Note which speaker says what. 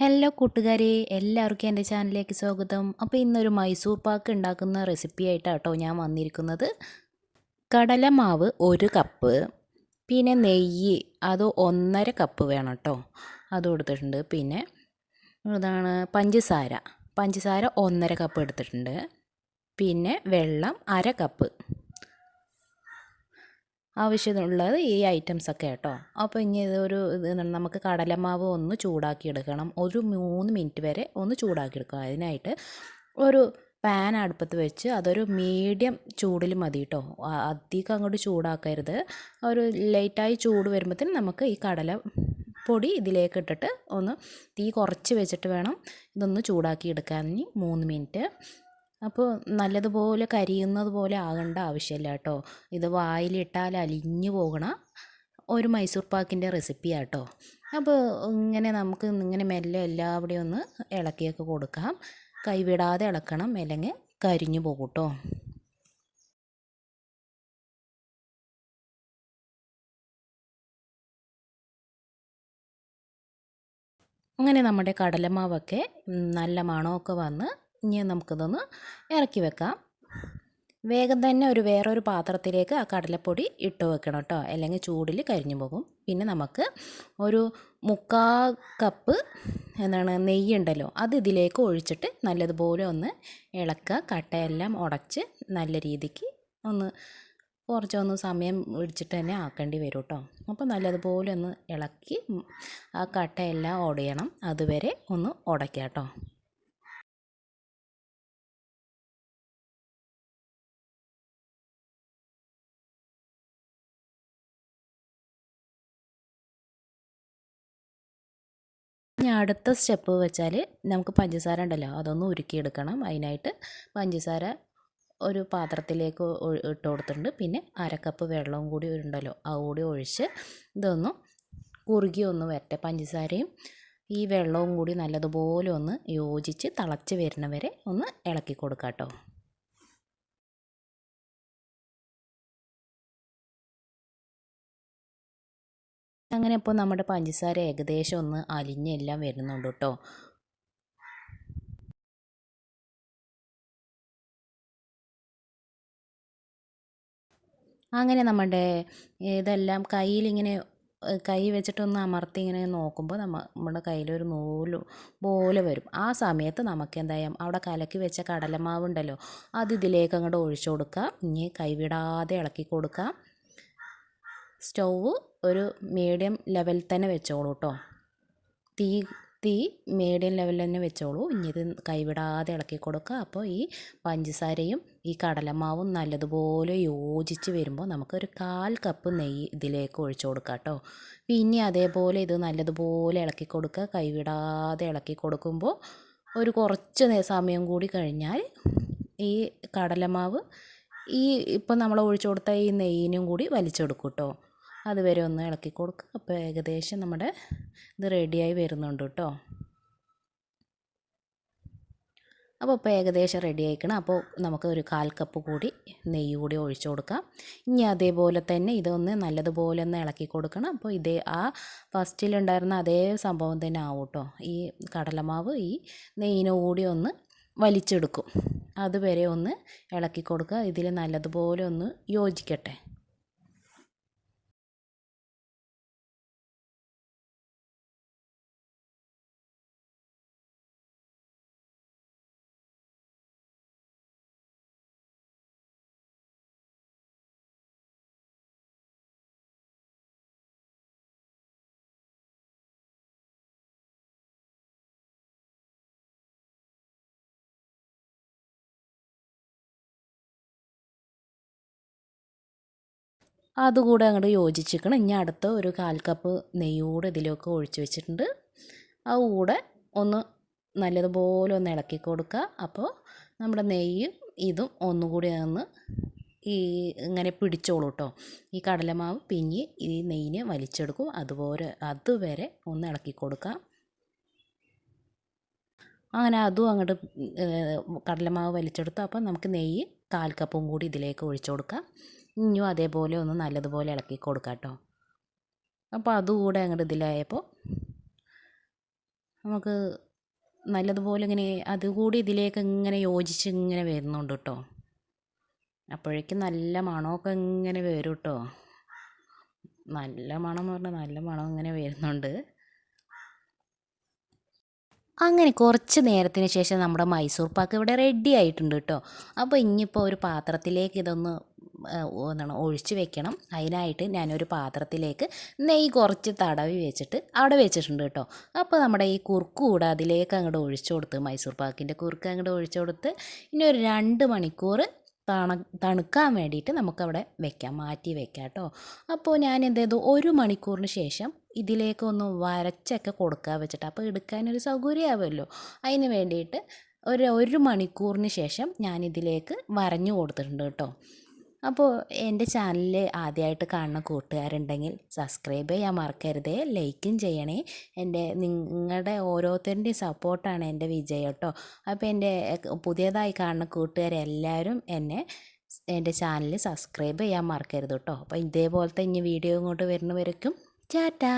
Speaker 1: Hello കൂട്ടുകാരെ, എല്ലാവർക്കും എൻ്റെ ചാനലിലേക്ക് സ്വാഗതം. അപ്പോൾ ഇന്നൊരു മൈസൂർ പാക്ക് ഉണ്ടാക്കുന്ന റെസിപ്പി ആയിട്ടാണ് കേട്ടോ ഞാൻ വന്നിരിക്കുന്നത്. കടലമാവ് 1 കപ്പ്, പിന്നെ നെയ്യ് അത് 1.5 കപ്പ് വേണം കേട്ടോ, അതും എടുത്തിട്ടുണ്ട്. പിന്നെ ഇതാണ് പഞ്ചസാര 1.5 കപ്പ് എടുത്തിട്ടുണ്ട്. പിന്നെ വെള്ളം 1/2 കപ്പ്. ആവശ്യമുള്ളത് ഈ ഐറ്റംസൊക്കെ കേട്ടോ. അപ്പോൾ ഇനി നമുക്ക് കടലമാവ് ഒന്ന് ചൂടാക്കി എടുക്കണം. ഒരു 3 മിനിറ്റ് വരെ ഒന്ന് ചൂടാക്കി എടുക്കുക. അതിനായിട്ട് ഒരു പാൻ അടുപ്പത്ത് വെച്ച് അതൊരു മീഡിയം ചൂടിൽ മതി കേട്ടോ, അധികം അങ്ങോട്ട് ചൂടാക്കരുത്. ഒരു ലൈറ്റായി ചൂട് വരുമ്പോഴത്തേനും നമുക്ക് ഈ കടല പൊടി ഇതിലേക്ക് ഇട്ടിട്ട് ഒന്ന് തീ കുറച്ച് വെച്ചിട്ട് വേണം ഇതൊന്ന് ചൂടാക്കി എടുക്കാൻ. 3 മിനിറ്റ്. അപ്പോൾ നല്ലതുപോലെ കരിയുന്നത് പോലെ ആകേണ്ട ആവശ്യമില്ല കേട്ടോ. ഇത് വായിലിട്ടാൽ അലിഞ്ഞു പോകണ ഒരു മൈസൂർ പാക്കിൻ്റെ റെസിപ്പിയാണ് കേട്ടോ. അപ്പോൾ നമുക്ക് ഇങ്ങനെ മെല്ലെ എല്ലാവിടെയും ഒന്ന് ഇളക്കിയൊക്കെ കൊടുക്കാം. കൈവിടാതെ ഇളക്കണം, അല്ലെങ്കിൽ കരിഞ്ഞു പോകും കേട്ടോ. അങ്ങനെ നമ്മുടെ കടലമാവൊക്കെ നല്ല മണമൊക്കെ വന്ന് ഇനി നമുക്കിതൊന്ന് ഇറക്കി വെക്കാം. വേഗം തന്നെ വേറൊരു പാത്രത്തിലേക്ക് ആ കടലപ്പൊടി ഇട്ട് വെക്കണം കേട്ടോ, അല്ലെങ്കിൽ ചൂടിൽ കരിഞ്ഞു പോകും. പിന്നെ നമുക്ക് ഒരു 3/4 കപ്പ് നെയ്യുണ്ടല്ലോ, അത് ഇതിലേക്ക് ഒഴിച്ചിട്ട് നല്ലതുപോലെ ഒന്ന് ഇളക്കുക. കട്ടയെല്ലാം ഉടച്ച് നല്ല രീതിക്ക് കുറച്ചൊന്ന് സമയം പിടിച്ചിട്ട് തന്നെ ആക്കേണ്ടി വരും കേട്ടോ. അപ്പോൾ നല്ലതുപോലെ ഒന്ന് ഇളക്കി ആ കട്ടയെല്ലാം ഉടയണം, അതുവരെ ഒന്ന് ഉടയ്ക്കുക കേട്ടോ. ഇനി അടുത്ത സ്റ്റെപ്പ് വെച്ചാൽ നമുക്ക് പഞ്ചസാര ഉണ്ടല്ലോ, അതൊന്ന് ഉരുക്കിയെടുക്കണം. അതിനായിട്ട് പഞ്ചസാര ഒരു പാത്രത്തിലേക്ക് ഇട്ട് കൊടുത്തിട്ടുണ്ട്. പിന്നെ 1/2 കപ്പ് വെള്ളവും കൂടി ഉണ്ടല്ലോ, അതുകൂടി ഒഴിച്ച് ഇതൊന്ന് കുറുകി ഒന്ന് വരട്ടെ. പഞ്ചസാരയും ഈ വെള്ളവും കൂടി നല്ലതുപോലെ ഒന്ന് യോജിച്ച് തിളച്ച് വരുന്നവരെ ഒന്ന് ഇളക്കി കൊടുക്കാം കേട്ടോ. അങ്ങനെ ഇപ്പോൾ നമ്മുടെ പഞ്ചസാര ഏകദേശം ഒന്ന് അലിഞ്ഞെല്ലാം വരുന്നുണ്ട് കേട്ടോ. അങ്ങനെ നമ്മുടെ ഇതെല്ലാം കൈ വെച്ചിട്ടൊന്ന് അമർത്തി ഇങ്ങനെ നോക്കുമ്പോൾ നമ്മുടെ കയ്യിലൊരു നൂല് പോലെ വരും. ആ സമയത്ത് നമുക്ക് എന്താ ചെയ്യാം, അവിടെ കലക്കി വെച്ച കടലമാവുണ്ടല്ലോ, അത് ഇതിലേക്ക് അങ്ങോട്ട് ഒഴിച്ചു കൊടുക്കാം. ഇനി കൈവിടാതെ ഇളക്കി കൊടുക്കാം. സ്റ്റൗവ് ഒരു മീഡിയം ലെവലിൽ തന്നെ വെച്ചോളൂ കേട്ടോ. തീ തീ മീഡിയം ലെവലിൽ തന്നെ വെച്ചോളൂ. ഇനി ഇത് കൈവിടാതെ ഇളക്കി കൊടുക്കുക. അപ്പോൾ ഈ പഞ്ചസാരയും ഈ കടലമാവും നല്ലതുപോലെ യോജിച്ച് വരുമ്പോൾ നമുക്കൊരു 1/4 കപ്പ് നെയ്യ് ഇതിലേക്ക് ഒഴിച്ചു കൊടുക്കാം കേട്ടോ. പിന്നെ അതേപോലെ ഇത് നല്ലതുപോലെ ഇളക്കി കൊടുക്കുക. കൈവിടാതെ ഇളക്കി കൊടുക്കുമ്പോൾ ഒരു കുറച്ച് സമയം കൂടി കഴിഞ്ഞാൽ ഈ കടലമാവ് ഇപ്പം നമ്മൾ ഒഴിച്ചു കൊടുത്ത ഈ നെയ്യിനും കൂടി വലിച്ചെടുക്കും കേട്ടോ. അതുവരെ ഒന്ന് ഇളക്കി കൊടുക്കുക. അപ്പോൾ ഏകദേശം നമ്മുടെ ഇത് റെഡിയായി വരുന്നുണ്ട് കേട്ടോ. അപ്പോൾ ഏകദേശം റെഡി ആയിക്കണം. അപ്പോൾ നമുക്ക് ഒരു 1/4 കപ്പ് കൂടി നെയ്യ് കൂടി ഒഴിച്ചു കൊടുക്കാം. ഇനി അതേപോലെ തന്നെ ഇതൊന്ന് നല്ലതുപോലെ ഒന്ന് ഇളക്കി കൊടുക്കണം. അപ്പോൾ ഫസ്റ്റിലുണ്ടായിരുന്ന അതേ സംഭവം തന്നെ ആവും കേട്ടോ. ഈ കടലമാവ് ഈ നെയ്യിനു കൂടി ഒന്ന് വലിച്ചെടുക്കും. അതുവരെ ഒന്ന് ഇളക്കി കൊടുക്കുക. ഇതിൽ നല്ലതുപോലെ ഒന്ന് യോജിക്കട്ടെ. അതുകൂടെ അങ്ങോട്ട് യോജിച്ചിരിക്കണം. ഇനി അടുത്ത ഒരു 1/4 കപ്പ് നെയ്യ് കൂടെ ഇതിലേക്ക് ഒഴിച്ച് വെച്ചിട്ടുണ്ട്. അതുകൂടെ ഒന്ന് നല്ലതുപോലെ ഒന്ന് ഇളക്കി കൊടുക്കുക. അപ്പോൾ നമ്മുടെ നെയ്യ് ഇതും ഒന്നുകൂടി ഇങ്ങനെ പിടിച്ചോളൂ കേട്ടോ. ഈ കടലമാവ് പിഞ്ഞി ഈ നെയ്യിനെ വലിച്ചെടുക്കും. അതുവരെ ഒന്ന് ഇളക്കി കൊടുക്കാം. അങ്ങനെ അതും അങ്ങോട്ട് കടലമാവ് വലിച്ചെടുത്തു. അപ്പോൾ നമുക്ക് നെയ്യ് 1/4 കപ്പും കൂടി ഇതിലേക്ക് ഒഴിച്ചു കൊടുക്കാം. ഇനിയും അതേപോലെ ഒന്ന് നല്ലതുപോലെ ഇളക്കി കൊടുക്കാം കേട്ടോ. അപ്പോൾ അതുകൂടെ അങ്ങോട്ട് ഇതിലായപ്പോൾ നമുക്ക് നല്ലതുപോലെ ഇങ്ങനെ അതുകൂടി ഇതിലേക്ക് ഇങ്ങനെ യോജിച്ച് ഇങ്ങനെ വരുന്നുണ്ട് കേട്ടോ. അപ്പോഴേക്കും നല്ല മണമൊക്കെ ഇങ്ങനെ വരും കേട്ടോ. നല്ല മണം എന്ന് പറഞ്ഞാൽ നല്ല മണം ഇങ്ങനെ വരുന്നുണ്ട്. അങ്ങനെ കുറച്ച് നേരത്തിന് ശേഷം നമ്മുടെ മൈസൂർ പാക്ക് ഇവിടെ റെഡി ആയിട്ടുണ്ട് കേട്ടോ. അപ്പോൾ ഇനിയിപ്പോൾ ഒരു പാത്രത്തിലേക്ക് ഇതൊന്ന് എന്താണ് ഒഴിച്ച് വെക്കണം. അതിനായിട്ട് ഞാനൊരു പാത്രത്തിലേക്ക് നെയ്യ് കുറച്ച് തടവി വെച്ചിട്ട് അവിടെ വെച്ചിട്ടുണ്ട് കേട്ടോ. അപ്പോൾ നമ്മുടെ ഈ കുറുക്ക് കൂടെ അതിലേക്ക് അങ്ങോട്ട് ഒഴിച്ചു കൊടുത്ത്, മൈസൂർ പാക്കിൻ്റെ കുറുക്ക് അങ്ങോട്ട് ഒഴിച്ചു കൊടുത്ത് ഇനി ഒരു 2 മണിക്കൂർ തണുക്കാൻ വേണ്ടിയിട്ട് നമുക്കവിടെ വെക്കാം, മാറ്റി വെക്കാം കേട്ടോ. അപ്പോൾ ഞാൻ എന്ത് ചെയ്തു, 1 മണിക്കൂറിന് ശേഷം ഇതിലേക്കൊന്ന് വരച്ചൊക്കെ കൊടുക്കാൻ വെച്ചിട്ട്, അപ്പോൾ എടുക്കാനൊരു സൗകര്യമാവുമല്ലോ, അതിന് വേണ്ടിയിട്ട് ഒരു മണിക്കൂറിന് ശേഷം ഞാനിതിലേക്ക് വരഞ്ഞു കൊടുത്തിട്ടുണ്ട് കേട്ടോ. അപ്പോൾ എൻ്റെ ചാനൽ ആദ്യമായിട്ട് കാണുന്ന കൂട്ടുകാരുണ്ടെങ്കിൽ സബ്സ്ക്രൈബ് ചെയ്യാൻ മറക്കരുതേ, ലൈക്കും ചെയ്യണേ. നിങ്ങളുടെ ഓരോരുത്തരുടെയും സപ്പോർട്ടാണ് എൻ്റെ വിജയം കേട്ടോ. അപ്പോൾ എൻ്റെ പുതിയതായി കാണുന്ന കൂട്ടുകാരെല്ലാവരും എൻ്റെ ചാനൽ സബ്സ്ക്രൈബ് ചെയ്യാൻ മറക്കരുത് കേട്ടോ. അപ്പോൾ ഇതേപോലത്തെ ഇനി വീഡിയോ ഇങ്ങോട്ട് വരുന്നവരേക്കും ടാറ്റാ.